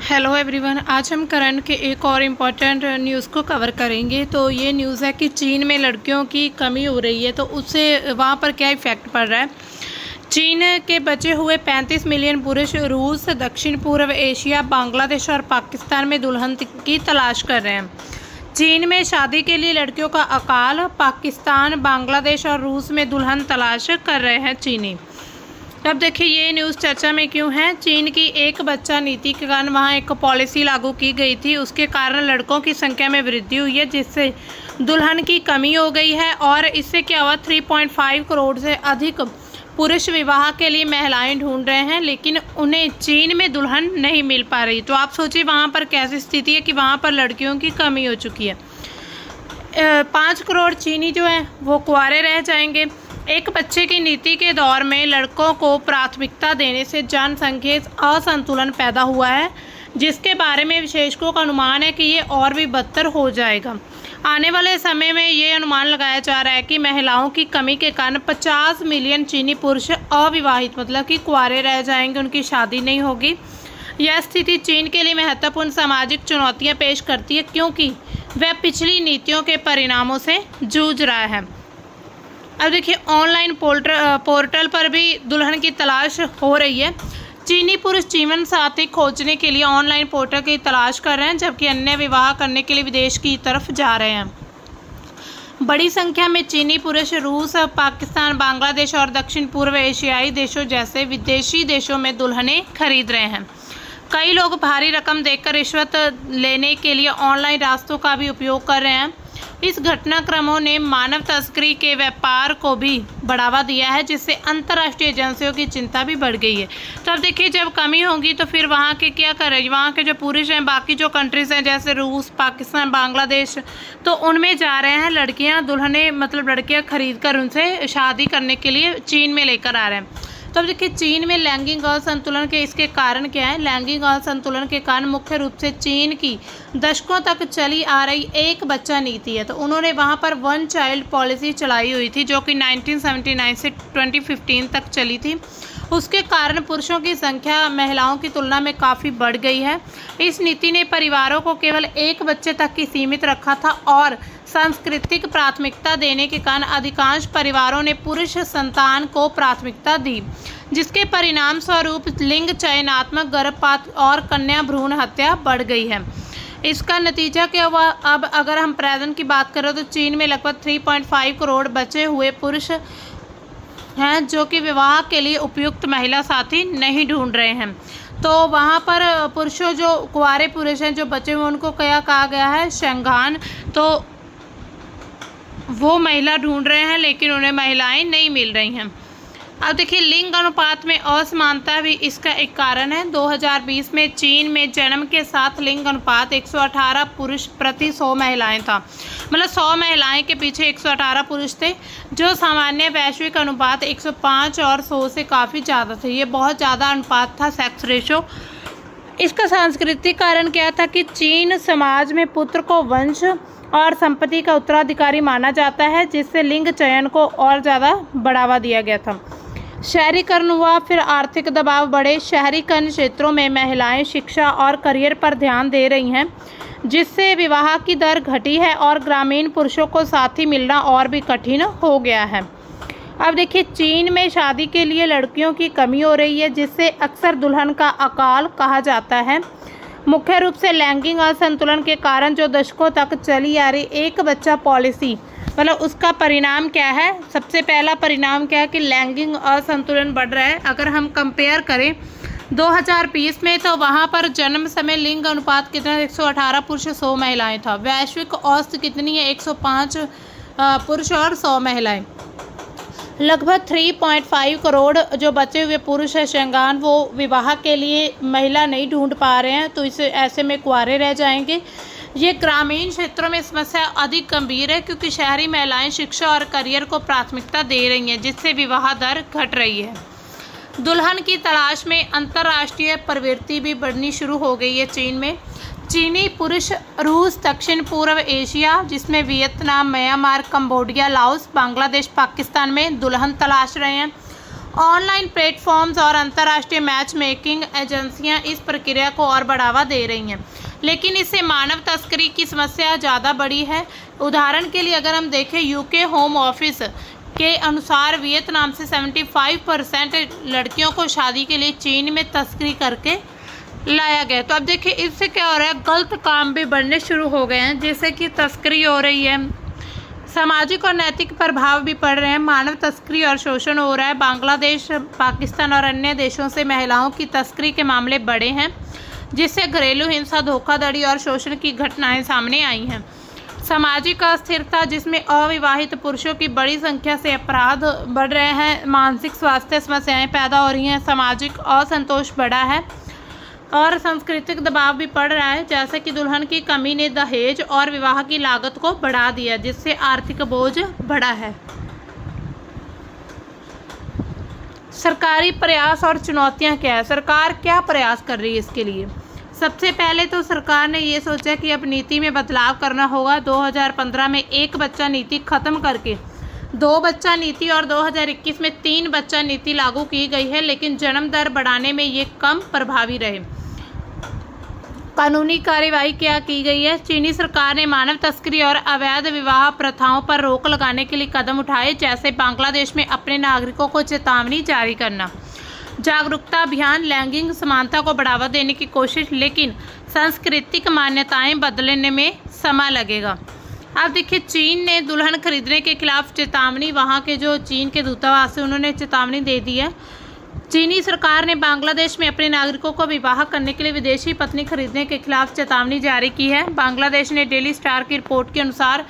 Hello everyone, आज हम current के एक और इम्पॉर्टेंट न्यूज़ को कवर करेंगे। तो ये न्यूज़ है कि चीन में लड़कियों की कमी हो रही है, तो उससे वहाँ पर क्या इफ़ेक्ट पड़ रहा है। चीन के बचे हुए 35 मिलियन पुरुष रूस, दक्षिण पूर्व एशिया, बांग्लादेश और पाकिस्तान में दुल्हन की तलाश कर रहे हैं। चीन में शादी के लिए लड़कियों का अकाल, पाकिस्तान, बांग्लादेश और रूस में दुल्हन तलाश कर रहे हैं चीनी। अब देखिए ये न्यूज़ चर्चा में क्यों है। चीन की एक बच्चा नीति के कारण वहाँ एक पॉलिसी लागू की गई थी, उसके कारण लड़कों की संख्या में वृद्धि हुई है, जिससे दुल्हन की कमी हो गई है। और इससे क्या हुआ, 3.5 करोड़ से अधिक पुरुष विवाह के लिए महिलाएं ढूंढ रहे हैं, लेकिन उन्हें चीन में दुल्हन नहीं मिल पा रही। तो आप सोचिए वहाँ पर कैसी स्थिति है कि वहाँ पर लड़कियों की कमी हो चुकी है। 5 करोड़ चीनी जो है वो कुंवारे रह जाएंगे। एक बच्चे की नीति के दौर में लड़कों को प्राथमिकता देने से जनसंख्या असंतुलन पैदा हुआ है, जिसके बारे में विशेषज्ञों का अनुमान है कि ये और भी बदतर हो जाएगा। आने वाले समय में ये अनुमान लगाया जा रहा है कि महिलाओं की कमी के कारण 50 मिलियन चीनी पुरुष अविवाहित मतलब कि कुंवारे रह जाएंगे, उनकी शादी नहीं होगी। यह स्थिति चीन के लिए महत्वपूर्ण सामाजिक चुनौतियाँ पेश करती है, क्योंकि वह पिछली नीतियों के परिणामों से जूझ रहा है। अब देखिए ऑनलाइन पोर्टल पर भी दुल्हन की तलाश हो रही है। चीनी पुरुष जीवन साथी खोजने के लिए ऑनलाइन पोर्टल की तलाश कर रहे हैं, जबकि अन्य विवाह करने के लिए विदेश की तरफ जा रहे हैं। बड़ी संख्या में चीनी पुरुष रूस, पाकिस्तान, बांग्लादेश और दक्षिण पूर्व एशियाई देशों जैसे विदेशी देशों में दुल्हनें खरीद रहे हैं। कई लोग भारी रकम देकर रिश्वत लेने के लिए ऑनलाइन रास्तों का भी उपयोग कर रहे हैं। इस घटनाक्रमों ने मानव तस्करी के व्यापार को भी बढ़ावा दिया है, जिससे अंतर्राष्ट्रीय एजेंसियों की चिंता भी बढ़ गई है। तो अब देखिए जब कमी होगी तो फिर वहाँ के क्या कर रहे हैं, वहाँ के जो पुरुष हैं, बाकी जो कंट्रीज़ हैं जैसे रूस, पाकिस्तान, बांग्लादेश, तो उनमें जा रहे हैं लड़कियाँ, दुल्हनें मतलब लड़कियाँ खरीद कर उनसे शादी करने के लिए चीन में लेकर आ रहे हैं। तो अब देखिए चीन में लैंगिक असंतुलन के इसके कारण क्या है। लैंगिक असंतुलन के कारण मुख्य रूप से चीन की दशकों तक चली आ रही एक बच्चा नीति है। तो उन्होंने वहां पर वन चाइल्ड पॉलिसी चलाई हुई थी, जो कि 1979 से 2015 तक चली थी। उसके कारण पुरुषों की संख्या महिलाओं की तुलना में काफ़ी बढ़ गई है। इस नीति ने परिवारों को केवल एक बच्चे तक ही सीमित रखा था और सांस्कृतिक प्राथमिकता देने के कारण अधिकांश परिवारों ने पुरुष संतान को प्राथमिकता दी, जिसके परिणाम स्वरूप लिंग चयनात्मक गर्भपात और कन्या भ्रूण हत्या बढ़ गई है। इसका नतीजा क्या हुआ, अब अगर हम प्रेजेंट की बात करें तो चीन में लगभग 3.5 करोड़ बचे हुए पुरुष हैं जो कि विवाह के लिए उपयुक्त महिला साथी नहीं ढूंढ रहे हैं। तो वहाँ पर पुरुषों जो कुंवारे पुरुष हैं जो बचे हुए उनको क्या कहा गया है, शंगान। तो वो महिला ढूंढ रहे हैं, लेकिन उन्हें महिलाएं नहीं मिल रही हैं। अब देखिए लिंग अनुपात में असमानता भी इसका एक कारण है। 2020 में चीन में जन्म के साथ लिंग अनुपात 118 पुरुष प्रति 100 महिलाएं था। मतलब 100 महिलाएं के पीछे 118 पुरुष थे, जो सामान्य वैश्विक अनुपात 105 और 100 से काफ़ी ज़्यादा थे। ये बहुत ज़्यादा अनुपात था, सेक्स रेशो। इसका सांस्कृतिक कारण क्या था कि चीन समाज में पुत्र को वंश और संपत्ति का उत्तराधिकारी माना जाता है, जिससे लिंग चयन को और ज़्यादा बढ़ावा दिया गया था। शहरीकरण हुआ, फिर आर्थिक दबाव बढ़े। शहरीकरण क्षेत्रों में महिलाएं शिक्षा और करियर पर ध्यान दे रही हैं, जिससे विवाह की दर घटी है और ग्रामीण पुरुषों को साथी मिलना और भी कठिन हो गया है। अब देखिए चीन में शादी के लिए लड़कियों की कमी हो रही है, जिससे अक्सर दुल्हन का अकाल कहा जाता है। मुख्य रूप से लैंगिक असंतुलन के कारण जो दशकों तक चली आ रही एक बच्चा पॉलिसी, मतलब उसका परिणाम क्या है। सबसे पहला परिणाम क्या है कि लैंगिक असंतुलन बढ़ रहा है। अगर हम कंपेयर करें 2020 में, तो वहाँ पर जन्म समय लिंग अनुपात कितना, 118 पुरुष 100 महिलाएं था। वैश्विक औसत कितनी है, 105 पुरुष और 100 महिलाएं। लगभग 3.5 करोड़ जो बचे हुए पुरुष है शंगान, वो विवाह के लिए महिला नहीं ढूंढ पा रहे हैं, तो इसे ऐसे में कुंवारे रह जाएंगे। ये ग्रामीण क्षेत्रों में समस्या अधिक गंभीर है, क्योंकि शहरी महिलाएं शिक्षा और करियर को प्राथमिकता दे रही हैं, जिससे विवाह दर घट रही है। दुल्हन की तलाश में अंतर्राष्ट्रीय प्रवृत्ति भी बढ़नी शुरू हो गई है चीन में। चीनी पुरुष रूस, दक्षिण पूर्व एशिया जिसमें Vietnam, Myanmar, Cambodia, Laos, Bangladesh, Pakistan में दुल्हन तलाश रहे हैं ऑनलाइन प्लेटफॉर्म्स और अंतर्राष्ट्रीय मैच मेकिंग एजेंसियां इस प्रक्रिया को और बढ़ावा दे रही हैं, लेकिन इससे मानव तस्करी की समस्या ज़्यादा बड़ी है। उदाहरण के लिए अगर हम देखें, यूके होम ऑफिस के अनुसार वियतनाम से 75% लड़कियों को शादी के लिए चीन में तस्करी करके लाया गया। तो अब देखिए इससे क्या हो रहा है, गलत काम भी बढ़ने शुरू हो गए हैं, जैसे कि तस्करी हो रही है, सामाजिक और नैतिक प्रभाव भी पड़ रहे हैं, मानव तस्करी और शोषण हो रहा है। बांग्लादेश, पाकिस्तान और अन्य देशों से महिलाओं की तस्करी के मामले बढ़े हैं, जिससे घरेलू हिंसा, धोखाधड़ी और शोषण की घटनाएं सामने आई हैं। सामाजिक अस्थिरता, जिसमें अविवाहित पुरुषों की बड़ी संख्या से अपराध बढ़ रहे हैं, मानसिक स्वास्थ्य समस्याएं पैदा हो रही हैं, सामाजिक असंतोष बढ़ा है और सांस्कृतिक दबाव भी पड़ रहा है, जैसे कि दुल्हन की कमी ने दहेज और विवाह की लागत को बढ़ा दिया, जिससे आर्थिक बोझ बढ़ा है। सरकारी प्रयास और चुनौतियां क्या है, सरकार क्या प्रयास कर रही है इसके लिए। सबसे पहले तो सरकार ने ये सोचा कि अब नीति में बदलाव करना होगा। 2015 में 1 बच्चा नीति खत्म करके 2 बच्चा नीति और 2021 में 3 बच्चा नीति लागू की गई है, लेकिन जन्म दर बढ़ाने में ये कम प्रभावी रहे। कानूनी कार्रवाई क्या की गई है। चीनी सरकार ने मानव तस्करी और अवैध विवाह प्रथाओं पर रोक लगाने के लिए कदम उठाए, जैसे बांग्लादेश में अपने नागरिकों को चेतावनी जारी करना, जागरूकता अभियान, लैंगिक समानता को बढ़ावा देने की कोशिश, लेकिन सांस्कृतिक मान्यताएं बदलने में समय लगेगा। अब देखिए, चीन ने दुल्हन खरीदने के खिलाफ चेतावनी, वहां के जो चीन के दूतावास है उन्होंने चेतावनी दे दी है। चीनी सरकार ने बांग्लादेश में अपने नागरिकों को विवाह करने के लिए विदेशी पत्नी खरीदने के खिलाफ चेतावनी जारी की है। बांग्लादेश ने डेली स्टार की रिपोर्ट के अनुसार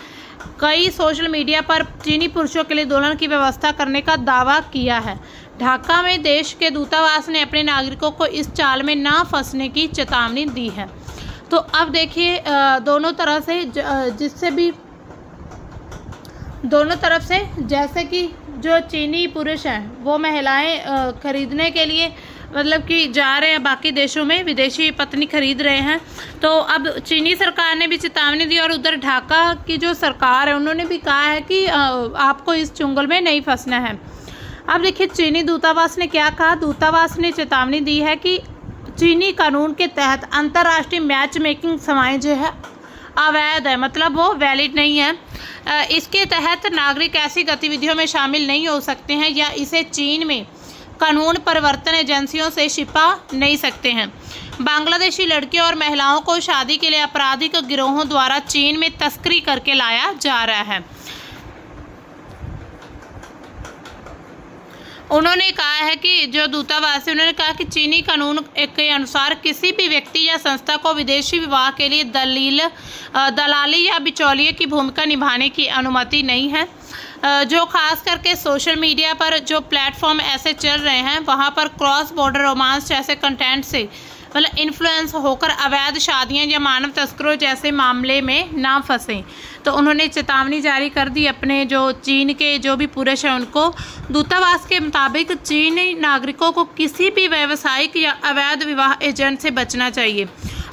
कई सोशल मीडिया पर चीनी पुरुषों के लिए दुल्हन की व्यवस्था करने का दावा किया है। ढाका में देश के दूतावास ने अपने नागरिकों को इस चाल में ना फंसने की चेतावनी दी है। तो अब देखिए, दोनों तरफ से जैसे कि जो चीनी पुरुष हैं वो महिलाएं खरीदने के लिए मतलब कि जा रहे हैं, बाकी देशों में विदेशी पत्नी खरीद रहे हैं। तो अब चीनी सरकार ने भी चेतावनी दी और उधर ढाका की जो सरकार है उन्होंने भी कहा है कि आपको इस चुंगल में नहीं फंसना है। अब देखिए, चीनी दूतावास ने क्या कहा। दूतावास ने चेतावनी दी है कि चीनी कानून के तहत अंतर्राष्ट्रीय मैच मेकिंग सेवाएं जो है अवैध है, मतलब वो वैलिड नहीं है। इसके तहत नागरिक ऐसी गतिविधियों में शामिल नहीं हो सकते हैं या इसे चीन में कानून परिवर्तन एजेंसियों से छिपा नहीं सकते हैं। बांग्लादेशी लड़कियों और महिलाओं को शादी के लिए आपराधिक गिरोहों द्वारा चीन में तस्करी करके लाया जा रहा है। उन्होंने कहा है कि जो दूतावास है उन्होंने कहा कि चीनी कानून के अनुसार किसी भी व्यक्ति या संस्था को विदेशी विवाह के लिए दलाली या बिचौलिए की भूमिका निभाने की अनुमति नहीं है। जो खास करके सोशल मीडिया पर जो प्लेटफॉर्म ऐसे चल रहे हैं वहां पर क्रॉस बॉर्डर रोमांस जैसे कंटेंट से मतलब इन्फ्लुएंस होकर अवैध शादियां या मानव तस्करों जैसे मामले में ना फंसें। तो उन्होंने चेतावनी जारी कर दी अपने जो चीन के जो भी पुरुष हैं उनको। दूतावास के मुताबिक चीनी नागरिकों को किसी भी व्यावसायिक या अवैध विवाह एजेंट से बचना चाहिए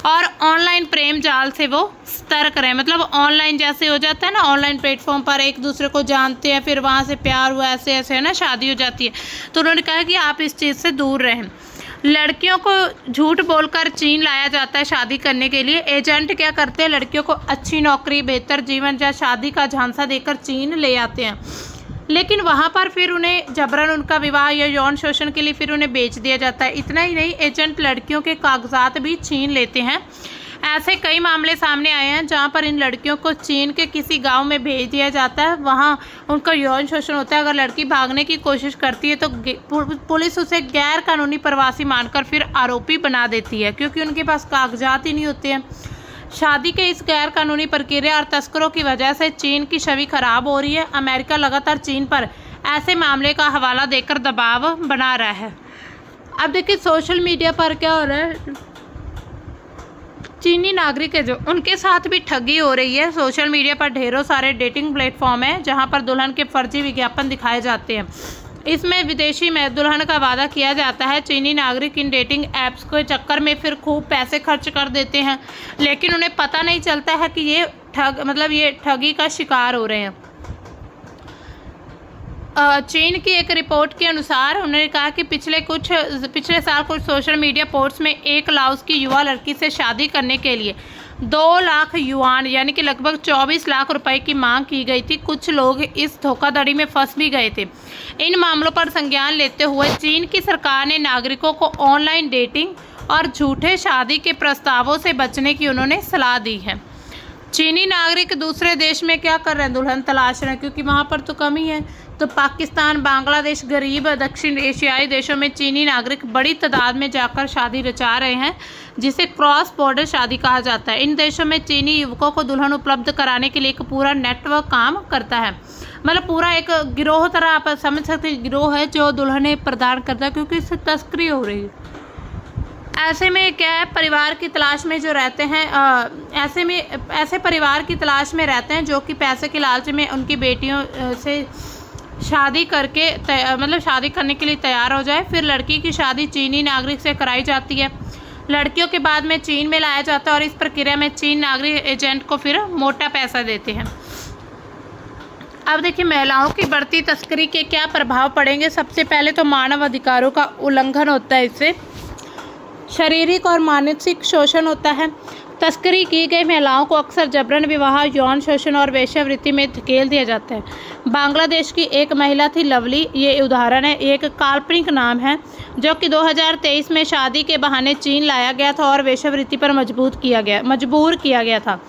और ऑनलाइन प्रेम जाल से वो सतर्क रहें। मतलब ऑनलाइन जैसे हो जाता है ना, ऑनलाइन प्लेटफॉर्म पर एक दूसरे को जानते हैं, फिर वहाँ से प्यार हुआ, ऐसे ऐसे है ना, शादी हो जाती है। तो उन्होंने कहा कि आप इस चीज़ से दूर रहें। लड़कियों को झूठ बोलकर चीन लाया जाता है शादी करने के लिए। एजेंट क्या करते हैं, लड़कियों को अच्छी नौकरी, बेहतर जीवन या शादी का झांसा देकर चीन ले आते हैं, लेकिन वहाँ पर फिर उन्हें जबरन उनका विवाह या यौन शोषण के लिए फिर उन्हें बेच दिया जाता है। इतना ही नहीं, एजेंट लड़कियों के कागजात भी छीन लेते हैं। ऐसे कई मामले सामने आए हैं जहां पर इन लड़कियों को चीन के किसी गांव में भेज दिया जाता है, वहां उनका यौन शोषण होता है। अगर लड़की भागने की कोशिश करती है तो पुलिस उसे गैर कानूनी प्रवासी मानकर फिर आरोपी बना देती है, क्योंकि उनके पास कागजात ही नहीं होते हैं। शादी के इस गैर कानूनी प्रक्रिया और तस्करों की वजह से चीन की छवि खराब हो रही है। अमेरिका लगातार चीन पर ऐसे मामले का हवाला देकर दबाव बना रहा है। अब देखिए सोशल मीडिया पर क्या हो रहा है, चीनी नागरिक है जो उनके साथ भी ठगी हो रही है। सोशल मीडिया पर ढेरों सारे डेटिंग प्लेटफॉर्म है जहां पर दुल्हन के फर्जी विज्ञापन दिखाए जाते हैं। इसमें विदेशी में दुल्हन का वादा किया जाता है। चीनी नागरिक इन डेटिंग ऐप्स के चक्कर में फिर खूब पैसे खर्च कर देते हैं, लेकिन उन्हें पता नहीं चलता है कि ये ठगी का शिकार हो रहे हैं। चीन की एक रिपोर्ट के अनुसार उन्होंने कहा कि पिछले साल कुछ सोशल मीडिया पोस्ट्स में एक लाओस की युवा लड़की से शादी करने के लिए 2 लाख युआन यानी कि लगभग 24 लाख रुपए की मांग की गई थी। कुछ लोग इस धोखाधड़ी में फंस भी गए थे। इन मामलों पर संज्ञान लेते हुए चीन की सरकार ने नागरिकों को ऑनलाइन डेटिंग और झूठे शादी के प्रस्तावों से बचने की उन्होंने सलाह दी है। चीनी नागरिक दूसरे देश में क्या कर रहे हैं? दुल्हन तलाश रहे हैं, क्योंकि वहाँ पर तो कमी है। तो पाकिस्तान, बांग्लादेश, गरीब दक्षिण एशियाई देशों में चीनी नागरिक बड़ी तादाद में जाकर शादी रचा रहे हैं, जिसे क्रॉस बॉर्डर शादी कहा जाता है। इन देशों में चीनी युवकों को दुल्हन उपलब्ध कराने के लिए एक पूरा नेटवर्क काम करता है। मतलब पूरा एक गिरोह तरह आप समझ सकते हैं, गिरोह है जो दुल्हनें प्रदान करता है, क्योंकि इससे तस्करी हो रही है। ऐसे में क्या है, परिवार की तलाश में जो रहते हैं, ऐसे परिवार की तलाश में रहते हैं जो कि पैसे के लालच में उनकी बेटियों से शादी करके शादी करने के लिए तैयार हो जाए। फिर लड़की की शादी चीनी नागरिक से कराई जाती है। लड़कियों के बाद में चीन में लाया जाता है और इस प्रक्रिया में चीन नागरिक एजेंट को फिर मोटा पैसा देते हैं। अब देखिए, महिलाओं की बढ़ती तस्करी के क्या प्रभाव पड़ेंगे। सबसे पहले तो मानव अधिकारों का उल्लंघन होता है, इससे शारीरिक और मानसिक शोषण होता है। तस्करी की गई महिलाओं को अक्सर जबरन विवाह, यौन शोषण और वेश्यावृत्ति में धकेल दिया जाता है। बांग्लादेश की एक महिला थी लवली, ये उदाहरण है। एक काल्पनिक नाम है जो कि 2023 में शादी के बहाने चीन लाया गया था और वेश्यावृत्ति पर मजबूर किया गया था।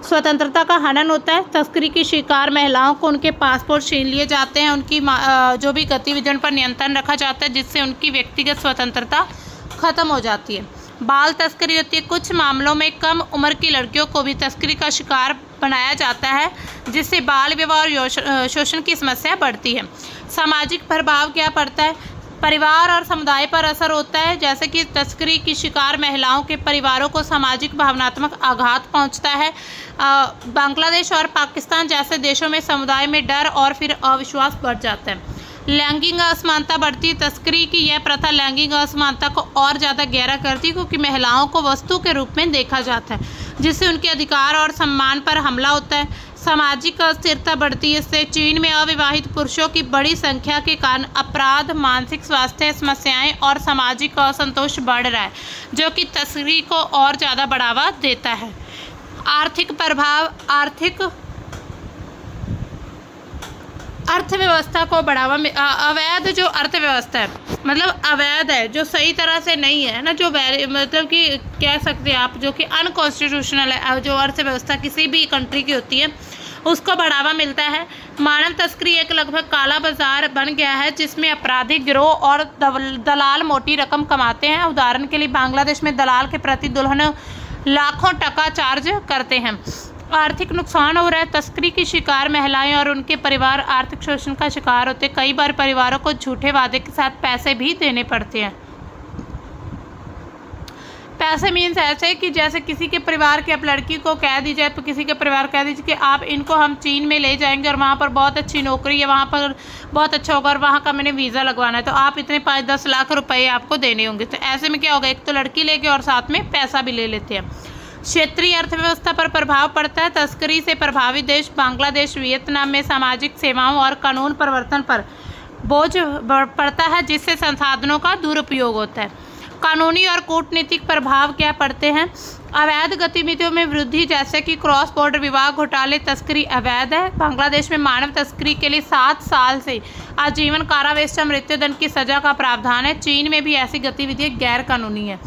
स्वतंत्रता का हनन होता है। तस्करी की शिकार महिलाओं को उनके पासपोर्ट छीन लिए जाते हैं। उनकी जो भी गतिविधियों पर नियंत्रण रखा जाता है, जिससे उनकी व्यक्तिगत स्वतंत्रता खत्म हो जाती है। बाल तस्करी होती है। कुछ मामलों में कम उम्र की लड़कियों को भी तस्करी का शिकार बनाया जाता है, जिससे बाल विवाह और शोषण की समस्या बढ़ती है। सामाजिक प्रभाव क्या पड़ता है? परिवार और समुदाय पर असर होता है, जैसे कि तस्करी की शिकार महिलाओं के परिवारों को सामाजिक भावनात्मक आघात पहुंचता है। बांग्लादेश और पाकिस्तान जैसे देशों में समुदाय में डर और फिर अविश्वास बढ़ जाता है। लैंगिक असमानता बढ़ती। तस्करी की यह प्रथा लैंगिक असमानता को और ज़्यादा गहरा करती है, क्योंकि महिलाओं को वस्तु के रूप में देखा जाता है, जिससे उनके अधिकार और सम्मान पर हमला होता है। सामाजिक अस्थिरता बढ़ती है। इससे चीन में अविवाहित पुरुषों की बड़ी संख्या के कारण अपराध, मानसिक स्वास्थ्य समस्याएं और सामाजिक असंतोष बढ़ रहा है, जो कि तस्करी को और ज़्यादा बढ़ावा देता है। आर्थिक प्रभाव। अर्थव्यवस्था को बढ़ावा में अवैध जो अर्थव्यवस्था है, मतलब अवैध है, जो सही तरह से नहीं है ना, जो मतलब कि कह सकते हैं आप, जो कि अनकॉन्स्टिट्यूशनल है, जो अर्थव्यवस्था किसी भी कंट्री की होती है, उसको बढ़ावा मिलता है। मानव तस्करी एक लगभग काला बाजार बन गया है, जिसमें आपराधिक गिरोह और दलाल मोटी रकम कमाते हैं। उदाहरण के लिए बांग्लादेश में दलाल के प्रति दुल्हन लाखों टका चार्ज करते हैं। आर्थिक नुकसान हो रहा है। तस्करी की शिकार महिलाएं और उनके परिवार आर्थिक शोषण का शिकार होते हैं। कई बार परिवारों को झूठे वादे के साथ पैसे भी देने पड़ते हैं। पैसे मीन्स ऐसे कि जैसे किसी के परिवार के, आप लड़की को कह दी जाए तो किसी के परिवार कह दीजिए कि आप इनको हम चीन में ले जाएंगे और वहाँ पर बहुत अच्छी नौकरी है, वहाँ पर बहुत अच्छा होगा और वहाँ का मैंने वीज़ा लगवाना है, तो आप इतने 5-10 लाख रुपए आपको देने होंगे। तो ऐसे में क्या होगा, एक तो लड़की लेके और साथ में पैसा भी ले लेते हैं। क्षेत्रीय अर्थव्यवस्था पर प्रभाव पड़ता है। तस्करी से प्रभावित देश बांग्लादेश, वियतनाम में सामाजिक सेवाओं और कानून प्रवर्तन पर बोझ पड़ता है, जिससे संसाधनों का दुरुपयोग होता है। कानूनी और कूटनीतिक प्रभाव क्या पड़ते हैं? अवैध गतिविधियों में वृद्धि, जैसे कि क्रॉस बॉर्डर विवाह, घोटाले। तस्करी अवैध है। बांग्लादेश में मानव तस्करी के लिए 7 साल से आजीवन कारावास या मृत्युदंड की सजा का प्रावधान है। चीन में भी ऐसी गतिविधियां गैर कानूनी है।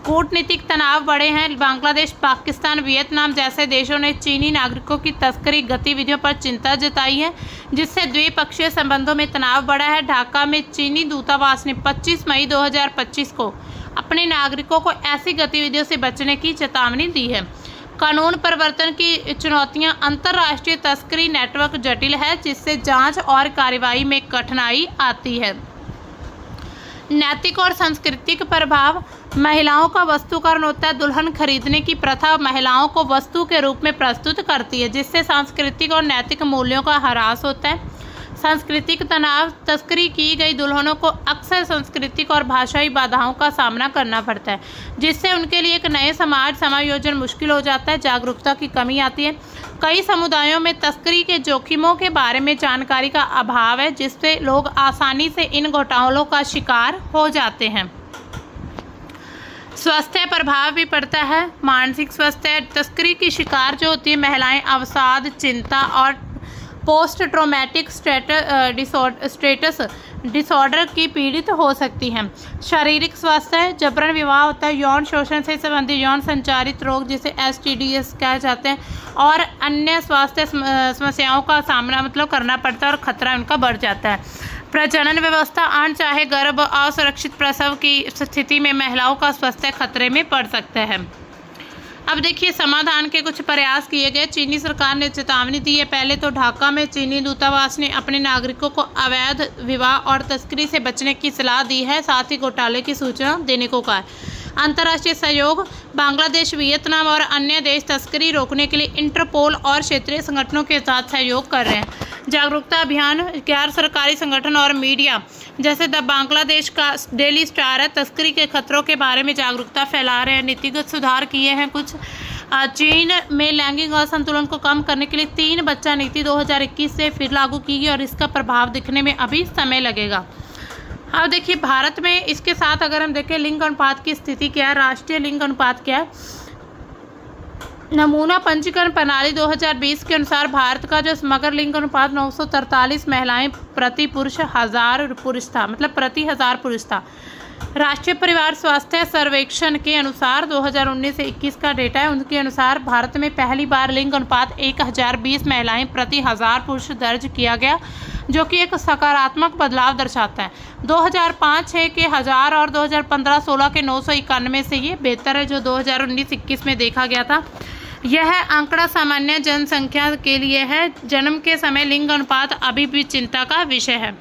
कूटनीतिक तनाव बढ़े हैं। बांग्लादेश, पाकिस्तान, वियतनाम जैसे देशों ने चीनी नागरिकों की तस्करी गतिविधियों पर चिंता जताई है, जिससे द्विपक्षीय संबंधों में तनाव बढ़ा है। ढाका में चीनी दूतावास ने 25 मई 2025 को अपने नागरिकों को ऐसी गतिविधियों से बचने की चेतावनी दी है। कानून प्रवर्तन की चुनौतियां। अंतर्राष्ट्रीय तस्करी नेटवर्क जटिल है, जिससे जांच और कार्रवाई में कठिनाई आती है। नैतिक और सांस्कृतिक प्रभाव। महिलाओं का वस्तुकरण होता है। दुल्हन खरीदने की प्रथा महिलाओं को वस्तु के रूप में प्रस्तुत करती है, जिससे सांस्कृतिक और नैतिक मूल्यों का ह्रास होता है। सांस्कृतिक तनाव, तस्करी की गई दुल्हनों को अक्सर सांस्कृतिक और भाषाई बाधाओं का सामना करना पड़ता है, जिससे उनके लिए एक नए समाज समायोजन मुश्किल हो जाता है। जागरूकता की कमी आती है। कई समुदायों में तस्करी के जोखिमों के बारे में जानकारी का अभाव है, जिससे लोग आसानी से इन घोटालों का शिकार हो जाते हैं। स्वास्थ्य प्रभाव भी पड़ता है। मानसिक स्वास्थ्य, तस्करी की शिकार जो होती है महिलाएं अवसाद, चिंता और पोस्ट ट्रॉमेटिक स्ट्रेस डिसऑर्डर की पीड़ित हो सकती हैं। शारीरिक स्वास्थ्य, जबरन विवाह होता है, यौन शोषण से संबंधित यौन संचारित रोग जिसे STDs कहा जाते हैं और अन्य स्वास्थ्य समस्याओं का सामना करना पड़ता है और खतरा उनका बढ़ जाता है। प्रजनन व्यवस्था, अनचाहे गर्भ, असुरक्षित प्रसव की स्थिति में महिलाओं का स्वास्थ्य खतरे में पड़ सकता है। अब देखिए समाधान के कुछ प्रयास किए गए। चीनी सरकार ने चेतावनी दी है। पहले तो ढाका में चीनी दूतावास ने अपने नागरिकों को अवैध विवाह और तस्करी से बचने की सलाह दी है, साथ ही घोटाले की सूचना देने को कहा है। अंतर्राष्ट्रीय सहयोग, बांग्लादेश, वियतनाम और अन्य देश तस्करी रोकने के लिए इंटरपोल और क्षेत्रीय संगठनों के साथ सहयोग कर रहे हैं। जागरूकता अभियान, गैर सरकारी संगठन और मीडिया जैसे द बांग्लादेश का डेली स्टार है, तस्करी के खतरों के बारे में जागरूकता फैला रहे हैं। नीतिगत सुधार किए हैं कुछ। चीन में लैंगिक असंतुलन को कम करने के लिए 3 बच्चा नीति 2021 से फिर लागू की गई और इसका प्रभाव दिखने में अभी समय लगेगा। अब देखिए भारत में इसके साथ अगर हम देखें लिंग अनुपात की स्थिति क्या है, राष्ट्रीय लिंग अनुपात क्या है। नमूना पंजीकरण प्रणाली 2020 के अनुसार भारत का जो समग्र लिंग अनुपात 943 महिलाएं प्रति पुरुष 1000 पुरुष था, प्रति 1000 पुरुष था। राष्ट्रीय परिवार स्वास्थ्य सर्वेक्षण के अनुसार 2019 से 21 का डेटा है, उनके अनुसार भारत में पहली बार लिंग अनुपात 1020 महिलाएं प्रति 1000 पुरुष दर्ज किया गया, जो कि एक सकारात्मक बदलाव दर्शाता है। 2005-6 के 1000 और 2015-16 के 991 से ये बेहतर है जो 2019-21 में देखा गया था। यह आंकड़ा सामान्य जनसंख्या के लिए है। जन्म के समय लिंग अनुपात अभी भी चिंता का विषय है।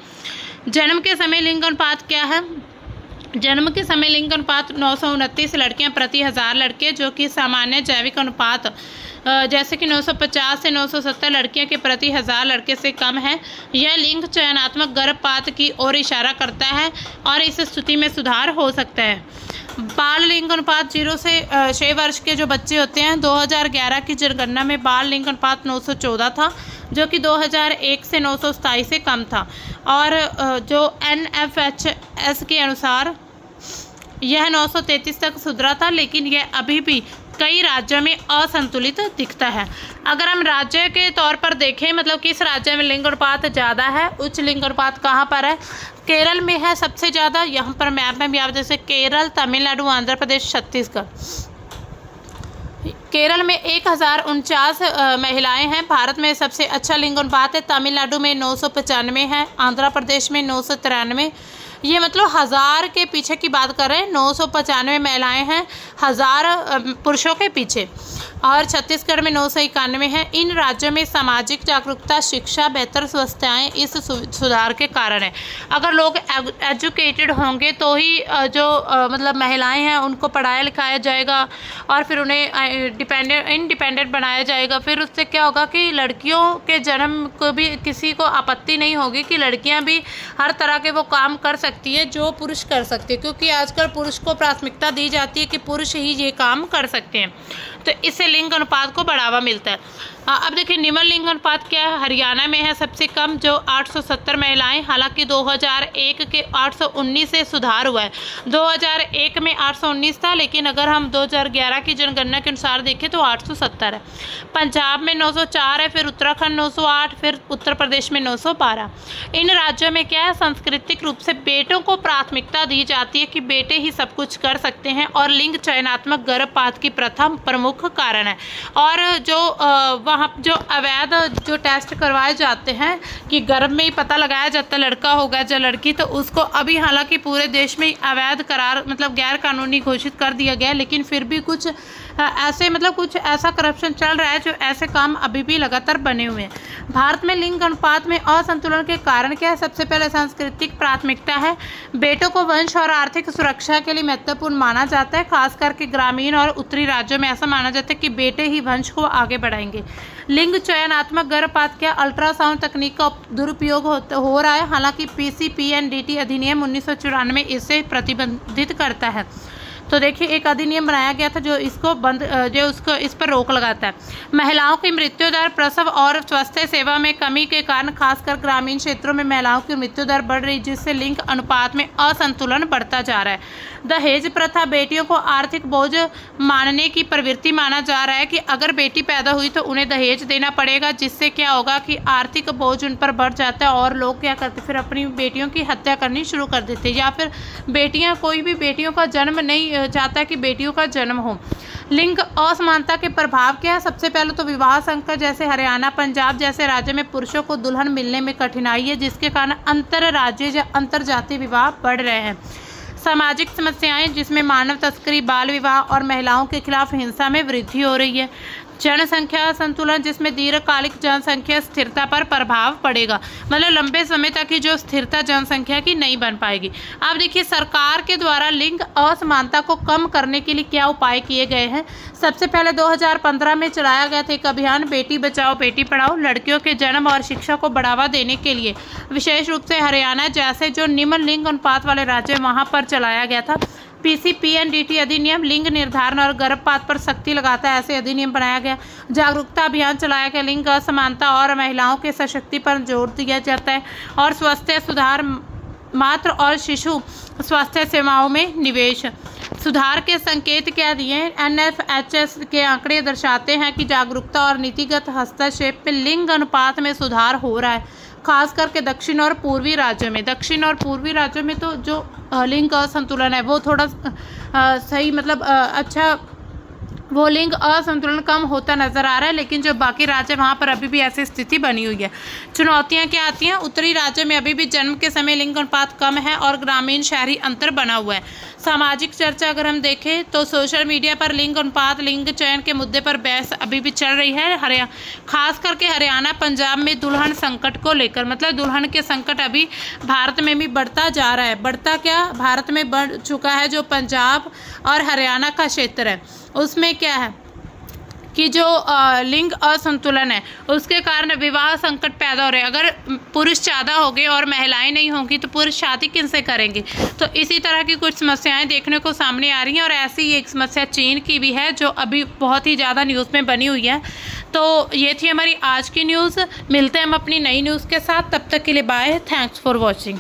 जन्म के समय लिंग अनुपात क्या है? जन्म के समय लिंग अनुपात 929 लड़कियां प्रति 1000 लड़के, जो कि सामान्य जैविक अनुपात जैसे कि 950 से 970 लड़कियों के प्रति 1000 लड़के से कम है। यह लिंग चयनात्मक गर्भपात की ओर इशारा करता है और इस स्थिति में सुधार हो सकता है। बाल लिंग अनुपात 0 से 6 वर्ष के जो बच्चे होते हैं, 2011 की जनगणना में बाल लिंग अनुपात 914 था, जो कि 2001 से 927 से कम था। और जो NFHS के अनुसार यह 933 तक सुधरा था, लेकिन यह अभी भी कई राज्यों में असंतुलित दिखता है। अगर हम राज्य के तौर पर देखें, किस राज्य में लिंग अनुपात ज़्यादा है, उच्च लिंग अनुपात कहाँ पर है? केरल में है सबसे ज़्यादा। यहाँ पर मैप में भी आप जैसे केरल, तमिलनाडु, आंध्र प्रदेश, छत्तीसगढ़। केरल में 1049 महिलाएं हैं। भारत में सबसे अच्छा लिंग अनुपात है। तमिलनाडु में 995 है, आंध्र प्रदेश में 993। ये 1000 के पीछे की बात कर रहे हैं, 995 महिलाएं हैं 1000 पुरुषों के पीछे, और छत्तीसगढ़ में 991 है। इन राज्यों में सामाजिक जागरूकता, शिक्षा, बेहतर स्वास्थ्य इस सुधार के कारण है। अगर लोग एजुकेटेड होंगे तो ही जो महिलाएं हैं उनको पढ़ाया लिखाया जाएगा और फिर उन्हें इंडिपेंडेंट बनाया जाएगा। फिर उससे क्या होगा कि लड़कियों के जन्म को भी किसी को आपत्ति नहीं होगी कि लड़कियां भी हर तरह के वो काम कर सकती है जो पुरुष कर सकते हैं, क्योंकि आजकल पुरुष को प्राथमिकता दी जाती है कि पुरुष ही ये काम कर सकते हैं। तो इससे लिंग अनुपात को बढ़ावा मिलता है। अब देखिए निम्न लिंग अनुपात क्या है। हरियाणा में है सबसे कम, जो 870 महिलाएं। हालांकि 2001 के 819 से सुधार हुआ है। 2001 में 819 था, लेकिन अगर हम 2011 की जनगणना के अनुसार देखें तो 870 है। पंजाब में 904 है, फिर उत्तराखंड 908, फिर उत्तर प्रदेश में 912। इन राज्यों में क्या है, सांस्कृतिक रूप से बेटों को प्राथमिकता दी जाती है कि बेटे ही सब कुछ कर सकते हैं, और लिंग चयनात्मक गर्भपात की प्रथम प्रमुख कारण है। और जो वहाँ जो अवैध जो टेस्ट करवाए जाते हैं कि गर्भ में ही पता लगाया जाता है लड़का होगा या लड़की, तो उसको अभी हालांकि पूरे देश में अवैध करार गैर कानूनी घोषित कर दिया गया है, लेकिन फिर भी कुछ ऐसे कुछ ऐसा करप्शन चल रहा है जो ऐसे काम अभी भी लगातार बने हुए हैं। भारत में लिंग अनुपात में असंतुलन के कारण क्या है? सबसे पहले सांस्कृतिक प्राथमिकता है। बेटों को वंश और आर्थिक सुरक्षा के लिए महत्वपूर्ण माना जाता है। खास करके ग्रामीण और उत्तरी राज्यों में ऐसा माना जाता है कि बेटे ही वंश को आगे बढ़ाएंगे। लिंग चयनात्मक गर्भपात क्या अल्ट्रासाउंड तकनीक का दुरुपयोग हो रहा है। हालांकि PCPNDT अधिनियम 1994 इसे प्रतिबंधित करता है। तो देखिए एक अधिनियम बनाया गया था जो इस पर रोक लगाता है। महिलाओं की मृत्यु दर, प्रसव और स्वास्थ्य सेवा में कमी के कारण खासकर ग्रामीण क्षेत्रों में महिलाओं की मृत्यु दर बढ़ रही, जिससे लिंग अनुपात में असंतुलन बढ़ता जा रहा है। दहेज प्रथा, बेटियों को आर्थिक बोझ मानने की प्रवृत्ति माना जा रहा है कि अगर बेटी पैदा हुई तो उन्हें दहेज देना पड़ेगा, जिससे क्या होगा कि आर्थिक बोझ उन पर बढ़ जाता है और लोग क्या करते फिर अपनी बेटियों की हत्या करनी शुरू कर देते, या फिर कोई भी बेटियों का जन्म नहीं चाहता कि बेटियों का जन्म हो। लिंग असमानता के प्रभाव क्या है। सबसे पहले तो विवाह संकट, जैसे हरियाणा, पंजाब जैसे राज्य में पुरुषों को दुल्हन मिलने में कठिनाई है, जिसके कारण अंतर राज्य या अंतर जातीय विवाह बढ़ रहे हैं। सामाजिक समस्याएं, जिसमें मानव तस्करी, बाल विवाह और महिलाओं के खिलाफ हिंसा में वृद्धि हो रही है। जनसंख्या संतुलन, जिसमें दीर्घकालिक जनसंख्या स्थिरता पर प्रभाव पड़ेगा, मतलब लंबे समय तक की जो स्थिरता जनसंख्या की नहीं बन पाएगी। अब देखिए सरकार के द्वारा लिंग असमानता को कम करने के लिए क्या उपाय किए गए हैं। सबसे पहले 2015 में चलाया गया था एक अभियान, बेटी बचाओ बेटी पढ़ाओ। लड़कियों के जन्म और शिक्षा को बढ़ावा देने के लिए विशेष रूप से हरियाणा जैसे जो निम्न लिंग अनुपात वाले राज्य वहां पर चलाया गया था। PCPNDT अधिनियम लिंग निर्धारण और गर्भपात पर सख्ती लगाता है, ऐसे अधिनियम बनाया गया। जागरूकता अभियान चलाया गया, लिंग असमानता और महिलाओं के सशक्ति पर जोर दिया जाता है। और स्वास्थ्य सुधार, मातृ और शिशु स्वास्थ्य सेवाओं में निवेश। सुधार के संकेत क्या दिए। NFHS के आंकड़े दर्शाते हैं कि जागरूकता और नीतिगत हस्तक्षेप में लिंग अनुपात में सुधार हो रहा है, खास करके दक्षिण और पूर्वी राज्यों में तो जो लिंग असंतुलन है वो थोड़ा सही, मतलब अच्छा, वो लिंग असंतुलन कम होता नजर आ रहा है, लेकिन जो बाकी राज्य वहाँ पर अभी भी ऐसी स्थिति बनी हुई है। चुनौतियाँ क्या आती हैं। उत्तरी राज्य में अभी भी जन्म के समय लिंग अनुपात कम है और ग्रामीण शहरी अंतर बना हुआ है। सामाजिक चर्चा अगर हम देखें तो सोशल मीडिया पर लिंग अनुपात, लिंग चयन के मुद्दे पर बहस अभी भी चल रही है। खास करके हरियाणा, पंजाब में दुल्हन संकट को लेकर, मतलब दुल्हन के संकट अभी भारत में भी बढ़ता जा रहा है। बढ़ता क्या, भारत में बढ़ चुका है। जो पंजाब और हरियाणा का क्षेत्र है उसमें क्या है कि जो लिंग असंतुलन है उसके कारण विवाह संकट पैदा हो रहे हैं। अगर पुरुष ज़्यादा हो गए और महिलाएं नहीं होंगी तो पुरुष शादी किनसे करेंगे। तो इसी तरह की कुछ समस्याएं देखने को सामने आ रही हैं और ऐसी ही एक समस्या चीन की भी है जो अभी बहुत ही ज़्यादा न्यूज़ में बनी हुई है। तो ये थी हमारी आज की न्यूज़। मिलते हैं हम अपनी नई न्यूज़ के साथ, तब तक के लिए बाय, थैंक्स फॉर वॉचिंग।